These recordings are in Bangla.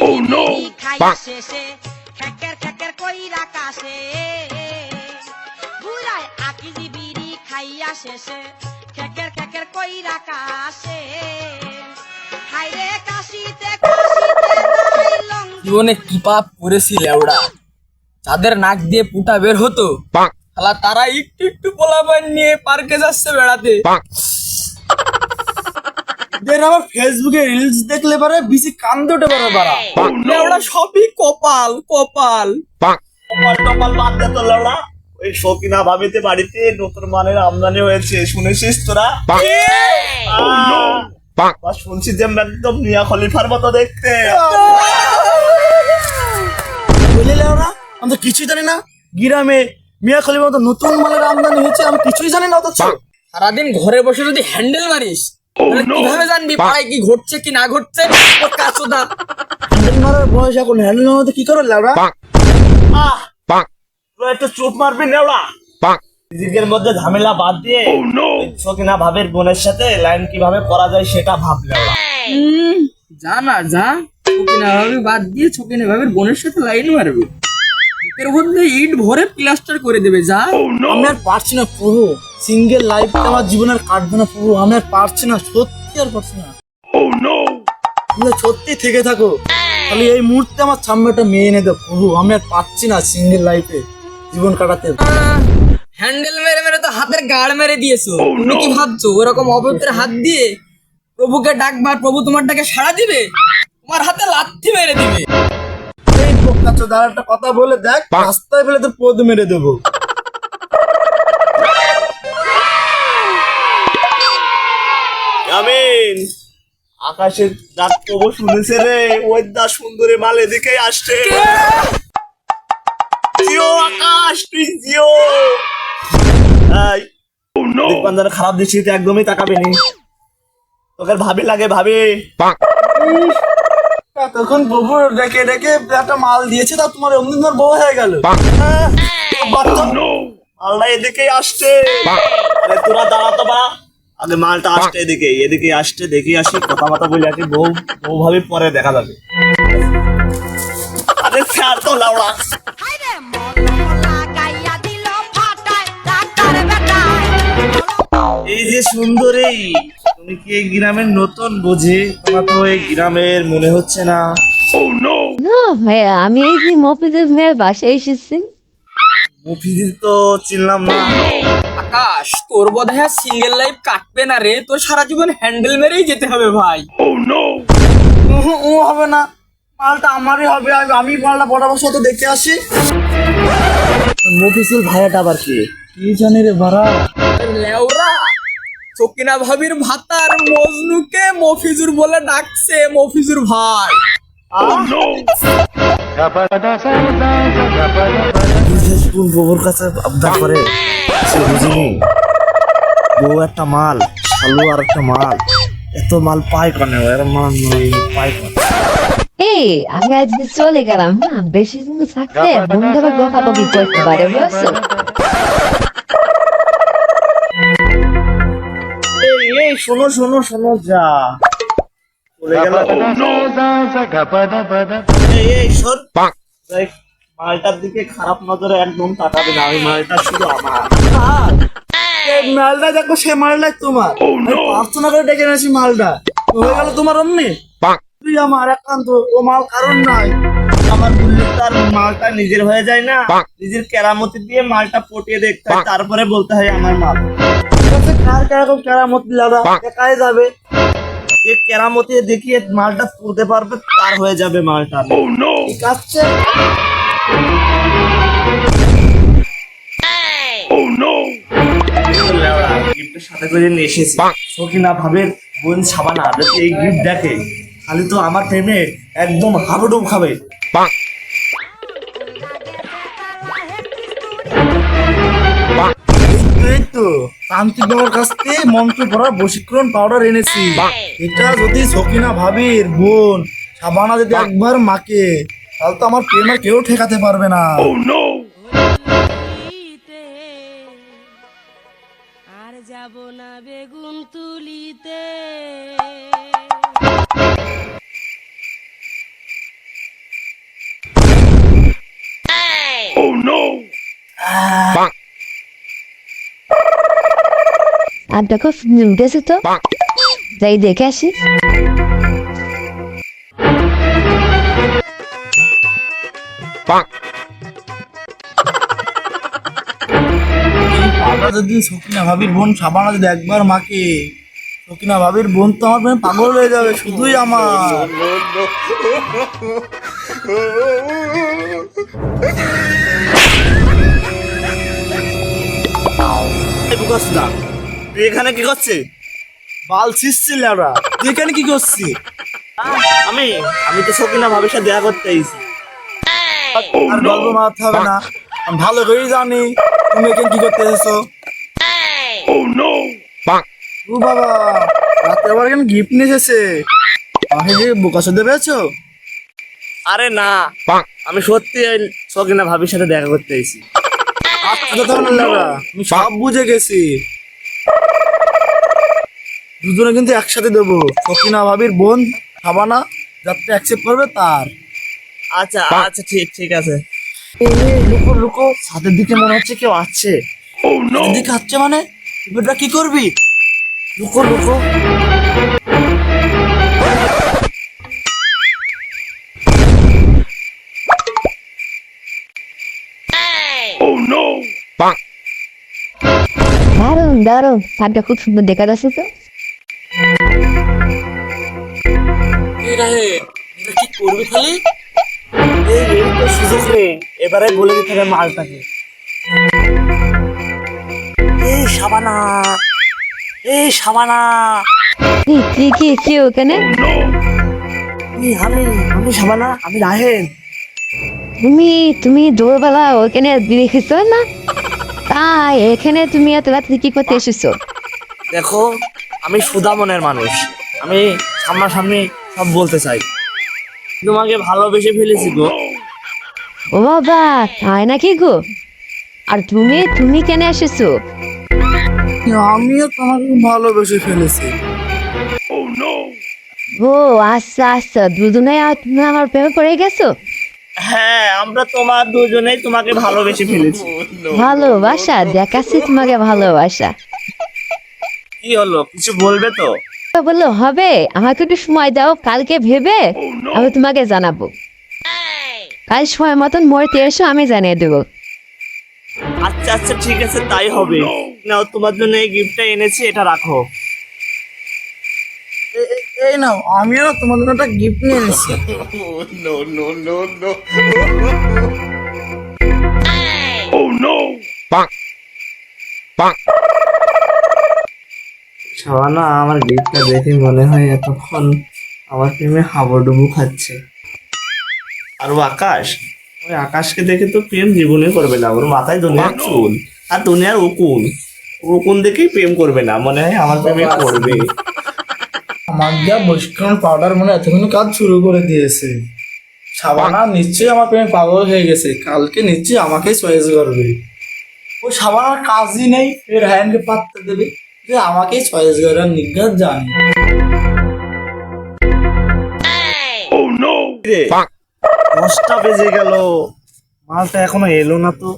খাইয়া শেষে খেকের খেকের কইরা কাশে বুড়ায় আকিজি বিড়ি খাইয়া শেষে খেকের খেকের কইরা কাশে হাইরে কাশিতে কাশিতে যাই লং জীবনে কি পাপ করেছি লেওড়া, যাদের নাক দিয়ে পুটা বের হতো শালা তারা একটু একটু পোলাপান নিয়ে পার্কে যাচ্ছে বেড়াতে। আমার ফেসবুকে রিলস দেখলে পারে বেশি কান্দে ওঠে পারে বাড়া। লেওড়া সবই কপাল কপাল। কপাল টপাল বাদ দে তো লেওড়া, ওই শৌখিনা ভাবিতে বাড়িতে নতুন মানের আমদানি হয়েছে শুনেছিস তোরা? শুনছি যে একদম মিয়া খলিফার মতো দেখতে। বুঝলি লেওড়া, আমি তো কিছুই জানি না। গ্রামে মিয়া খলিফার মতো নতুন মানের আমদানি হয়েছে, আমি কিছুই জানি না। অথচ সারাদিন ঘরে বসে যদি হ্যান্ডেল মারিস তাহলে কিভাবে জানবি পাড়ায় কি ঘটছে কি না ঘটছে? কাচুদা হ্যান্ডেল মারার বয়স এখন, হ্যান্ডেল মারতে কি করে লেওড়া? একটু চুপ মারবি লেওড়া। নিজেদের মধ্যে ঝামেলা বাদ দিয়ে শৌখিনা ভাবের বোনের সাথে লাইন কিভাবে করা যায় সেটা ভাব লেওড়া। যা না যা, ছকিনা ভাবে বাদ দিয়ে ছকিনা ভাবের বোনের সাথে লাইন মারবে, এর মধ্যে ইট ভরে প্লাস্টার করে দেবে। যা আমি আর পারছি না প্রভু, সিঙ্গেল লাইফটা আমার জীবনের কাটবে না প্রভু, আমি আর পারছি না, সত্যি আর পারছি না। তুমি সত্যি থেকে থাকো, তাহলে এই মুহূর্তে আমার সামনে একটা মেয়ে এনে দাও প্রভু, আমি আর পারছি না সিঙ্গেল লাইফে জীবন কাটাতে। হ্যান্ডেল মেরে মেরে তো হাতের গাড় মেরে দিয়েছো। তুমি কি ভাবছো ওরকম অপবিত্র হাত দিয়ে প্রভুকে ডাকবার প্রভু তোমার ডাকে সাড়া দিবে? তোমার হাতে লাথি মেরে দিবে। এই বোকাচোদা, দাঁড়া একটা কথা বলে দেখ, রাস্তায় ফেলে তোর পদ মেরে দেবো। আমিন, আকাশের ডাক প্রভু শুনেছে রে, ওই দা সুন্দরী মাল এদিকে আসছে। জিও আকাশ, তুই জিও। এই দেখবান যেন খারাপ দৃষ্টিতে একদমই তাকাবি নি, তোকে ভাবি লাগে ভাবি। তখন প্রভু ডেকে ডেকে একটা মাল দিয়েছে, তা তোমার অমনি তোমার বউ হয়ে গেল। মালটা এদিকেই আসছে, তোরা দাঁড়াতো বা আগে মালটা আসছে এদিকে, এদিকে আসছে, দেখি আসি কথা মতো বলে আসি, বউ বউ ভাবি পরে দেখা যাবে। আরে স্যার তো লাউড়া। হাইরে মলা গাইয়া দিল ফাটায় ডাক্তার বেটায় এই যে সুন্দরী, তুমি কি এই গ্রামের নতুন বুঝি? তোমার তো এই গ্রামের মনে হচ্ছে না। না ভাইয়া, আমি এই যে মফিজের ভাইয়ের বাসায় এসেছি। মুফিদি তো চিনলাম না। আকাশ, তোর বোধহয় সিঙ্গেল লাইফ কাটবে না রে, তোর সারা জীবন হ্যান্ডেল মেরেই যেতে হবে ভাই। ও হবে না, মালটা আমারই হবে, আমি মালটা বরাবর সাথে দেখে আসি। মফিজুল ভাইয়াটা আবার কি জানি রে ভাড়া? লেওরা, ছকিনা ভাবির ভাতার মজনুকে মফিজুর বলে ডাকছে, মফিজুর ভাই। কোন বউর কাছে আবদার করে সে বুঝিনি। বউ একটা মাল, শালু আর একটা মাল, এত মাল পায় কেন? এর মাল পায় কেন? এই আমি আজকে চলে গেলাম, না বেশি দিন থাকতে বন্ধু আবার বকাবকি করতে পারে, বুঝছো? এই শোনো শোনো শোনো, যা চলে গেল। এই শোন, দেখ, মালটার দিকে খারাপ নজরে একদম তাকাবে না, ওই মালটা শুধু আমার। এই মালটা দেখো, সে মালটাই তোমার। প্রার্থনা করে ডেকে নিয়েছি, মালটা হয়ে গেল তোমার অমনি। তুই আমার একান্ত, ও মাল কারণ নাই। আমার বললে তার মালটা নিজের হয়ে যায় না, নিজের কেরামতি দিয়ে মালটা পটিয়ে দেখতে হয়, তারপরে বলতে হয় আমার মাল। কার কেরকম কেরামতি লাগা দেখাই যাবে, যে কেরামতি দেখিয়ে মালটা তুলতে পারবে তার হয়ে যাবে মালটা। ঠিক আছে? গিফটের সাথে করে নিয়ে এসেছি শৌখিনা ভাবের বোন সাবানা, যদি এই গিফট দেখে খালি তো আমার প্রেমে একদম হাবুডুব খাবে। এই তো তান্ত্রিক বাবার কাছ থেকে মন্ত্র পড়ার বশীকরণ পাউডার এনেছি। এটা যদি শৌখিনা ভাবির বোন সাবানা যদি একবার মাকে, তাহলে তো আমার প্রেম আর কেউ ঠেকাতে পারবে না। আর যাব না বেগুন তুলিতে। আর দেখো উঠেছে তো, যাই দেখে আসি। পাগল যদি সকিনা ভাবির বোন সাবানা যদি একবার মাকে, সকিনা ভাবির বোন তো আমার প্রেমে পাগল হয়ে যাবে, শুধুই আমার। তুই এখানে কি করছিস? বাল ছিঁড়ছিল ওরা, তুই এখানে কি করছিস? আমি আমি তো সকিনা ভাবির সাথে দেখা করতে এসেছি। আর গল্প মারতে হবে না, আমি ভালো করেই জানি তুমি এখানে কি করতে এসেছো। ও বাবা, রাতে আবার এখানে গিফট নিয়ে এসেছে, আমাকে কি বোকা শুনতে পেয়েছো? আরে না, আমি সত্যি সকিনা ভাবির সাথে দেখা করতে এসেছি। আমি সব বুঝে গেছি, দুজনে কিন্তু একসাথে দেবো। সকিনা ভাবির বোন সাবানা যাতে অ্যাকসেপ্ট করবে তার। আচ্ছা আচ্ছা, ঠিক আছে। লুকো লুকো, ছাদের দিকে মনে হচ্ছে কেউ আসছে। দিকে আসছে মানে এবারটা কি করবি? লুকো লুকো। দারুন দারুন, ছাদটা খুব সুন্দর দেখা যাচ্ছে তো। কি করবি খালি? এই তো সুযোগ রে, এবারে বলে দিতে হবে মালটাকে। এই সাবানা, এই সাবানা। কি কি কি কি ওখানে? আমি সাবানা, আমি রাহেন। তুমি তুমি জোরবেলা ওখানে দেখেছো না? তাই এখানে তুমি এত রাত্রে কি করতে এসেছো? দেখো, আমি সুধা মনের মানুষ, আমি সামনাসামনি সব বলতে চাই। তোমাকে ভালোবেসে ফেলেছি গো। ও বাবা, তাই নাকি গো? আর তুমি তুমি কেন এসেছো? আমিও তোমাকে ভালোবেসে ফেলেছি। ও আচ্ছা আচ্ছা, দুজনে তুমি আমার প্রেমে পড়ে গেছো? হ্যাঁ, আমরা তোমার দুজনেই তোমাকে ভালোবেসে ফেলেছি। ভালোবাসা দেখাচ্ছি তোমাকে ভালোবাসা। কি হলো, কিছু বলবে তো? বললো হবে, আমাকে একটু সময় দাও, কালকে ভেবে আমি তোমাকে জানাবো। কাল সময় মতন মরতে এসো, আমি জানিয়ে দেবো। আচ্ছা আচ্ছা, ঠিক আছে, তাই হবে। নাও, তোমার জন্য এই গিফটটা এনেছি, এটা রাখো। এই নাও, আমিও তোমার জন্য একটা গিফট নিয়ে এনেছি। শাবানা, আমার গিফটটা দেখে মনে হয় এতক্ষণ আমার প্রেমে হাবুডুবু খাচ্ছে। আর ও আকাশ, ওই আকাশকে দেখে তো প্রেম জীবনে করবে না, ওর মাথায় দুনিয়ার চুল আর দুনিয়ার উকুন, উকুন দেখেই প্রেম করবে না, মনে হয় আমার প্রেমে করবে। আমার যা বৈষ্ণব পাউডার মনে এতক্ষণ কাজ শুরু করে দিয়েছে। শাবানা নিশ্চয়ই আমার প্রেমে পাগল হয়ে গেছে, কালকে নিশ্চয়ই আমাকেই চয়েস করবে। ও শাবানার কাজই নেই, এর হ্যান্ডকে পাত্তা দেবে যে আমাকেই চয়েস করার নিজ্ঞাত জানি। দশটা বেজে গেল, মালটা এখনো এলো না তো।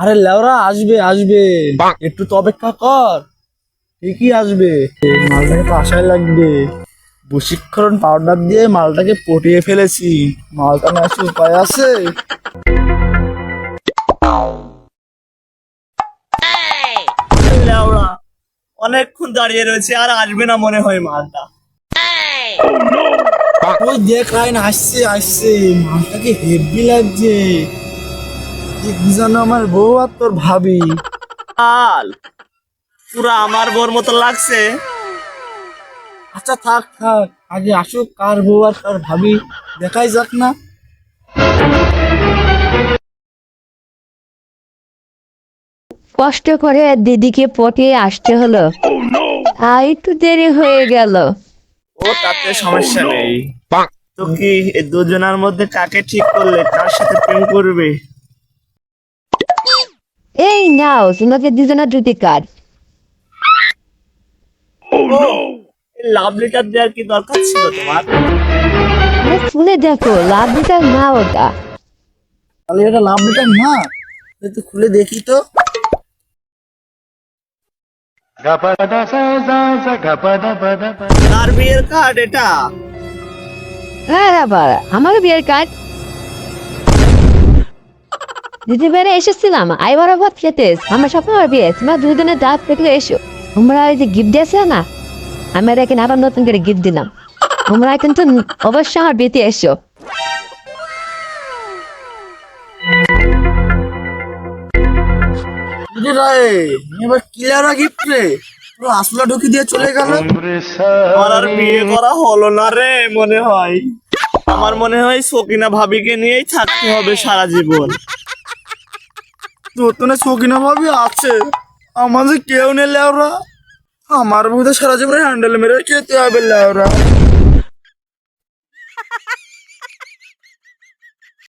আরে লেওরা, আসবে আসবে, একটু তো অপেক্ষা কর, ঠিকই আসবে। মালটাকে তো আশায় লাগবে। বশীকরণ পাউডার দিয়ে মালটাকে পটিয়ে ফেলেছি, মালটা না আসে উপায় আছে? লেওরা, অনেকক্ষণ দাঁড়িয়ে রয়েছে, আর আসবে না মনে হয় মালটা। ওই দেখ রায়ন, আসছে আসছে, মালটাকে হেভি লাগছে। জানো আমার বউ আর তোর ভাবি, আল পুরা আমার বউর মতো লাগছে। আচ্ছা থাক থাক, আগে আসুক কার বউ আর কার ভাবি, দেখাই যাক না। কষ্ট করে দিদিকে পটিয়ে আসতে হলো, আর একটু দেরি হয়ে গেল। ও তাতে সমস্যা নেই। তো কি এই দুজনের মধ্যে কাকে ঠিক করলে, কার সাথে প্রেম করবে? এই নাও তোমাকে দুজনের দুটি কার্ড। লাভ লেটার দেওয়ার কি দরকার ছিল তোমার? শুনে দেখো, লাভ দিতে না ওটা। তাহলে এটা লাভ লেটার না, একটু খুলে দেখি তো। কার বিয়ের কার্ড এটা? হ্যাঁ আবার আমাকে বিয়ের কার্ড দিতে পেরে এসেছিলাম আইবার ভাত খেতে। আমার স্বপ্ন আমার বিয়ে, তোমার দুদিনের দাঁত পেটলে এসো। তোমরা এই যে গিফট দিয়েছে না, আমি এখানে আবার নতুন করে গিফট দিলাম। তোমরা কিন্তু অবশ্যই আমার বিয়েতে এসো। এবার ক্লিয়ার গিফট রে, পুরো আসলা ঢুকি দিয়ে চলে গেল। আমার আর বিয়ে করা হলো না রে মনে হয়। আমার মনে হয় সকিনা ভাবিকে নিয়েই থাকতে হবে সারা জীবন। তোর সকিনা ভাবি আছে, আমার যে কেউ নেই লেওরা। আমার বোধহয় সারা জীবনে হ্যান্ডেল মেরে খেতে হবে লেওরা।